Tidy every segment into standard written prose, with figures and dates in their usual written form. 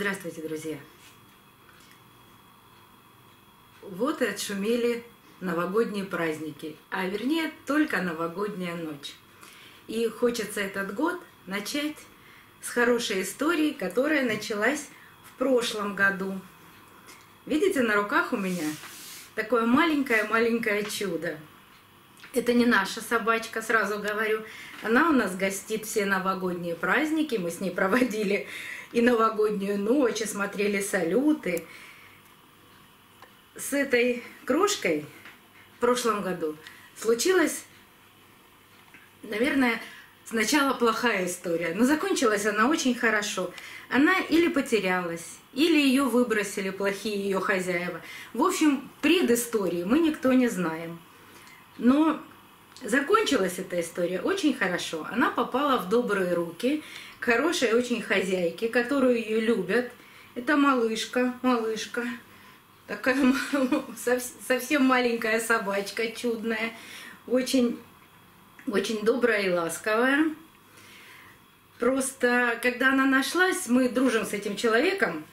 Здравствуйте, друзья! Вот и отшумели новогодние праздники, а вернее только новогодняя ночь. И хочется этот год начать с хорошей истории, которая началась в прошлом году. Видите, на руках у меня такое маленькое-маленькое чудо. Это не наша собачка, сразу говорю. Она у нас гостит все новогодние праздники. Мы с ней проводили и новогоднюю ночь, и смотрели салюты. С этой крошкой в прошлом году случилась, наверное, сначала плохая история, но закончилась она очень хорошо. Она или потерялась, или ее выбросили плохие ее хозяева. В общем, предыстории мы никто не знаем. Но закончилась эта история очень хорошо. Она попала в добрые руки к хорошей очень хозяйке, которую ее любят. Это малышка. Такая совсем маленькая собачка, чудная. Очень добрая и ласковая. Просто, когда она нашлась, мы дружим с этим человеком,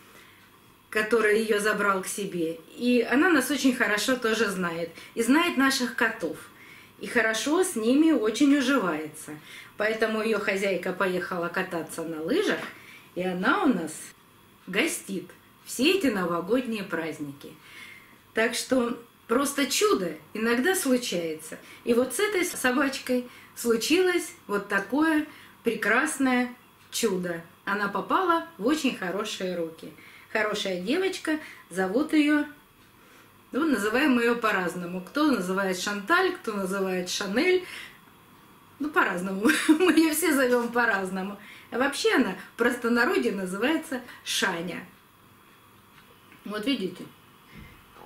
который ее забрал к себе. И она нас очень хорошо тоже знает. И знает наших котов. И хорошо с ними очень уживается. Поэтому ее хозяйка поехала кататься на лыжах, и она у нас гостит все эти новогодние праздники. Так что просто чудо иногда случается. И вот с этой собачкой случилось вот такое прекрасное чудо. Она попала в очень хорошие руки. Хорошая девочка, зовут ее, ну, называем ее по-разному. Кто называет Шанталь, кто называет Шанель. Ну, по-разному. Мы ее все зовем по-разному. А вообще она в простонародье называется Шаня. Вот видите,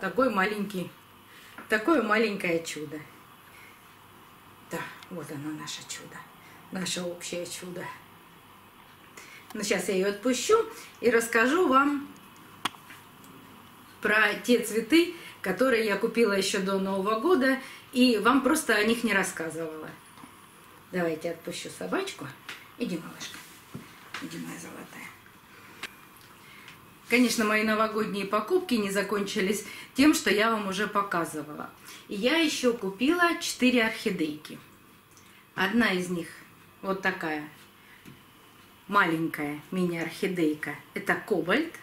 такое маленькое чудо. Да, вот оно наше чудо, наше общее чудо. Но сейчас я ее отпущу и расскажу вам про те цветы, которые я купила еще до Нового года, и вам просто о них не рассказывала. Давайте отпущу собачку. Иди, малышка. Иди, моя золотая. Конечно, мои новогодние покупки не закончились тем, что я вам уже показывала. И я еще купила 4 орхидейки. Одна из них вот такая маленькая мини-орхидейка. Это кобальт.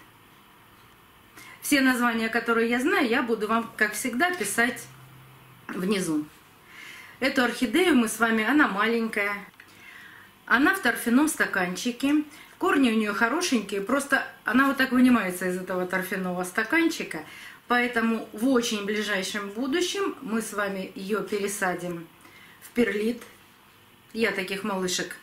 Все названия, которые я знаю, я буду вам, как всегда, писать внизу. Эту орхидею мы с вами, она маленькая. Она в торфяном стаканчике. Корни у нее хорошенькие, просто она вот так вынимается из этого торфяного стаканчика. Поэтому в очень ближайшем будущем мы с вами ее пересадим в перлит. Я таких малышек,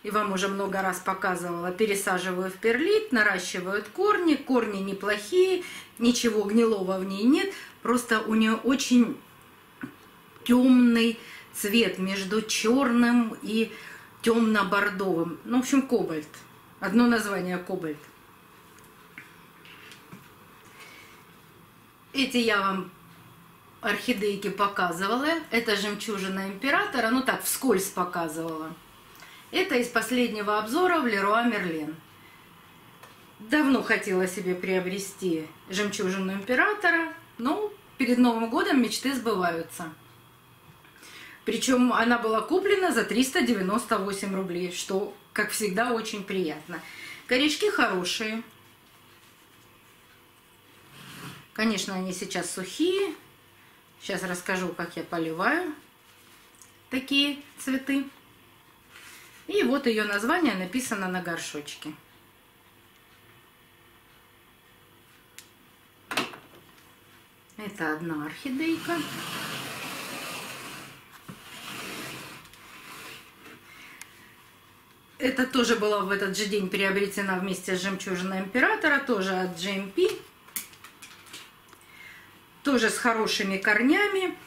и вам уже много раз показывала, пересаживаю в перлит, наращивают корни. Корни неплохие, ничего гнилого в ней нет. Просто у нее очень темный цвет между черным и темно-бордовым. Ну, в общем, кобальт. Одно название кобальт. Эти я вам орхидейки показывала. Это жемчужина императора. Ну так, вскользь показывала. Это из последнего обзора в Леруа Мерлен. Давно хотела себе приобрести жемчужину императора. Но перед Новым годом мечты сбываются. Причем она была куплена за 398 рублей, что, как всегда, очень приятно. Корешки хорошие. Конечно, они сейчас сухие. Сейчас расскажу, как я поливаю такие цветы. И вот ее название написано на горшочке. Это одна орхидейка. Это тоже была в этот же день приобретена вместе с жемчужиной императора, тоже от GMP. Тоже с хорошими корнями.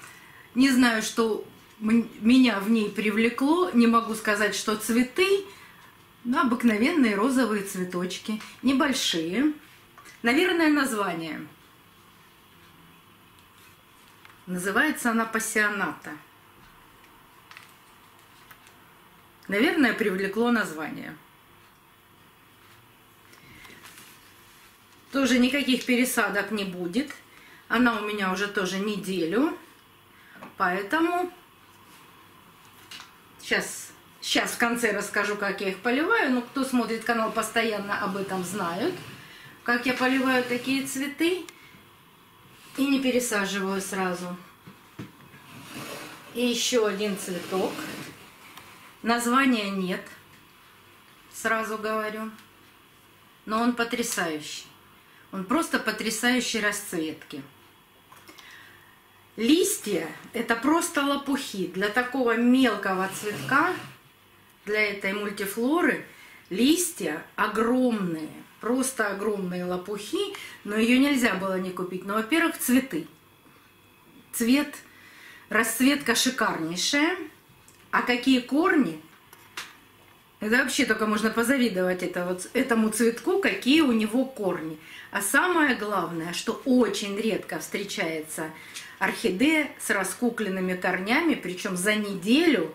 Не знаю, что меня в ней привлекло. Не могу сказать, что цветы. Но обыкновенные розовые цветочки. Небольшие. Наверное, название. Называется она пассионата. Наверное, привлекло название. Тоже никаких пересадок не будет. Она у меня уже тоже неделю. Поэтому сейчас в конце расскажу, как я их поливаю. Но кто смотрит канал постоянно, об этом знают. Как я поливаю такие цветы. И не пересаживаю сразу. И еще один цветок. Названия нет. Сразу говорю. Но он потрясающий. Он просто потрясающей расцветки. Листья – это просто лопухи. Для такого мелкого цветка, для этой мультифлоры, листья огромные. Просто огромные лопухи. Но ее нельзя было не купить. Но, во-первых, цветы. Цвет, расцветка шикарнейшая. А какие корни? Это вообще только можно позавидовать этому цветку, какие у него корни. А самое главное, что очень редко встречается орхидея с раскукленными корнями, причем за неделю.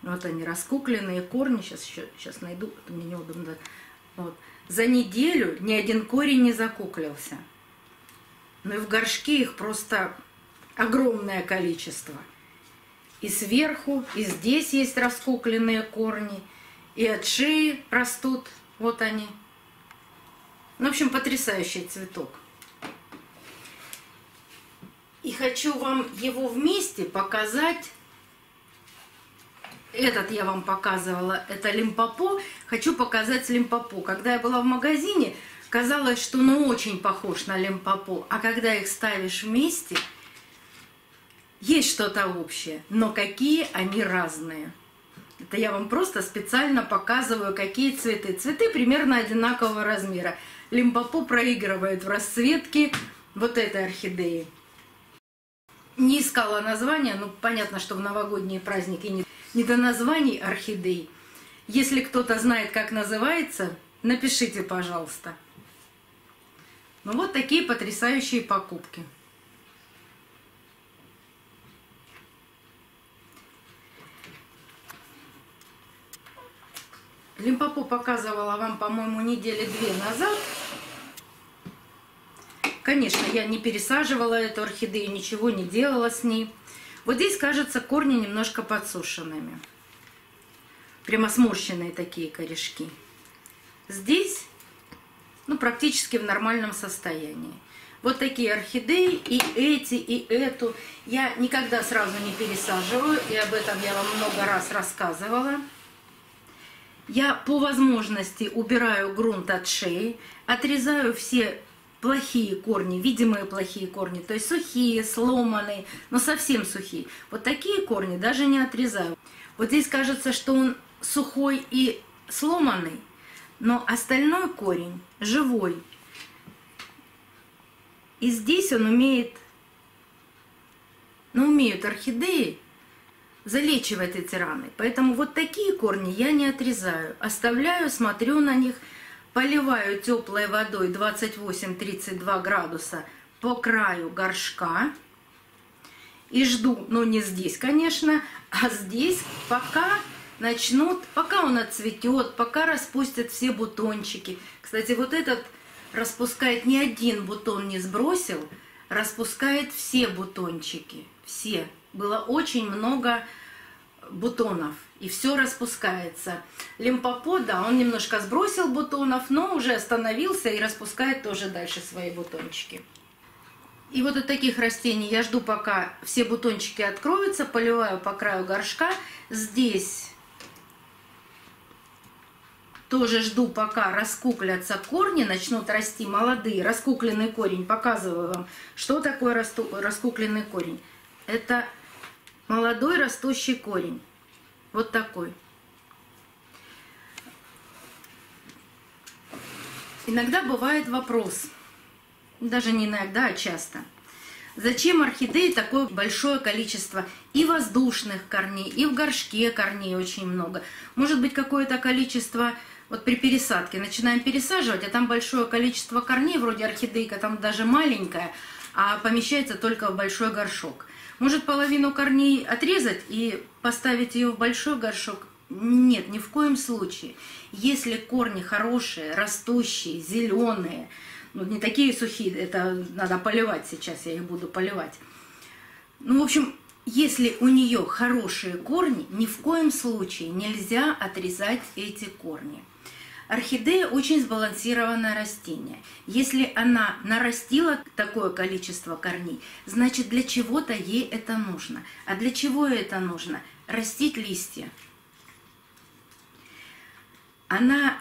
Вот они, раскукленные корни. Сейчас найду, это мне неудобно. Вот. За неделю ни один корень не закуклился. Но и в горшке их просто огромное количество. И сверху, и здесь есть раскукленные корни. И от шеи растут. Вот они. Ну, в общем, потрясающий цветок. И хочу вам его вместе показать. Этот я вам показывала. Это Лимпопо. Хочу показать Лимпопо. Когда я была в магазине, казалось, что он очень похож на Лимпопо. А когда их ставишь вместе, есть что-то общее. Но какие они разные. Это я вам просто специально показываю, какие цветы. Цветы примерно одинакового размера. Лимпопо проигрывает в расцветке вот этой орхидеи. Не искала названия, но понятно, что в новогодние праздники не до названий орхидей. Если кто-то знает, как называется, напишите, пожалуйста. Ну вот такие потрясающие покупки. Лимпопо показывала вам, по-моему, недели 2 назад. Конечно, я не пересаживала эту орхидею, ничего не делала с ней. Вот здесь, кажется, корни немножко подсушенными. Прямо сморщенные такие корешки. Здесь, ну, практически в нормальном состоянии. Вот такие орхидеи, и эти, и эту. Я никогда сразу не пересаживаю, и об этом я вам много раз рассказывала. Я по возможности убираю грунт от шеи, отрезаю все плохие корни, видимые плохие корни, то есть сухие, сломанные, но совсем сухие. Вот такие корни даже не отрезаю. Вот здесь кажется, что он сухой и сломанный, но остальной корень живой. И здесь он умеют орхидеи залечивать эти раны. Поэтому вот такие корни я не отрезаю. Оставляю, смотрю на них, поливаю теплой водой 28-32 градуса по краю горшка. И жду, ну не здесь, конечно, а здесь, пока он отцветет, пока распустят все бутончики. Кстати, вот этот распускает, ни один бутон не сбросил, распускает все бутончики, все. Было очень много бутонов, и все распускается. Лимпопо, да, он немножко сбросил бутонов, но уже остановился и распускает тоже дальше свои бутончики. И вот от таких растений я жду, пока все бутончики откроются, поливаю по краю горшка. Здесь тоже жду, пока раскуклятся корни, начнут расти молодые. Раскукленный корень, показываю вам, что такое раскукленный корень. Это молодой растущий корень. Вот такой. Иногда бывает вопрос, даже не иногда, а часто. Зачем орхидеи такое большое количество и воздушных корней, и в горшке корней очень много? Может быть, какое-то количество, вот при пересадке начинаем пересаживать, а там большое количество корней, вроде орхидейка там даже маленькая, а помещается только в большой горшок. Может, половину корней отрезать и поставить ее в большой горшок? Нет, ни в коем случае. Если корни хорошие, растущие, зеленые, Ну, не такие сухие, это надо поливать сейчас, я их буду поливать. Ну, в общем, если у нее хорошие корни, ни в коем случае нельзя отрезать эти корни. Орхидея очень сбалансированное растение. Если она нарастила такое количество корней, значит для чего-то ей это нужно. А для чего это нужно? Растить листья. Она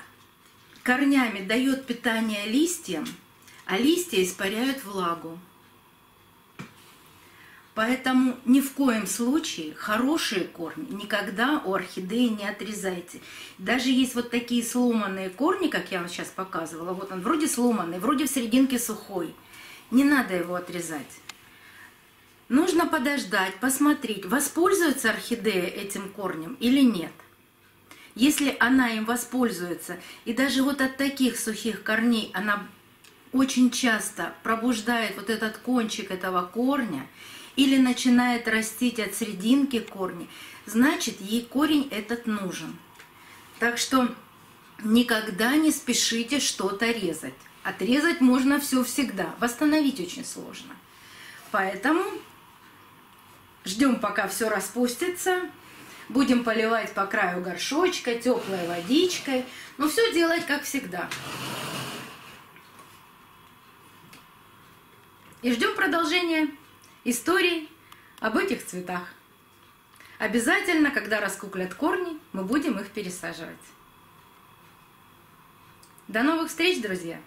корнями дает питание листьям, а листья испаряют влагу. Поэтому ни в коем случае хорошие корни никогда у орхидеи не отрезайте. Даже есть вот такие сломанные корни, как я вам сейчас показывала. Вот он вроде сломанный, вроде в серединке сухой. Не надо его отрезать. Нужно подождать, посмотреть, воспользуется орхидея этим корнем или нет. Если она им воспользуется, и даже вот от таких сухих корней она очень часто пробуждает вот этот кончик этого корня, или начинает растить от серединки корни, значит, ей корень этот нужен. Так что никогда не спешите что-то резать. Отрезать можно все всегда, восстановить очень сложно. Поэтому ждем, пока все распустится. Будем поливать по краю горшочка теплой водичкой. Но все делать как всегда. И ждем продолжения истории об этих цветах. Обязательно, когда раскуклят корни, мы будем их пересаживать. До новых встреч, друзья!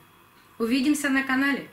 Увидимся на канале!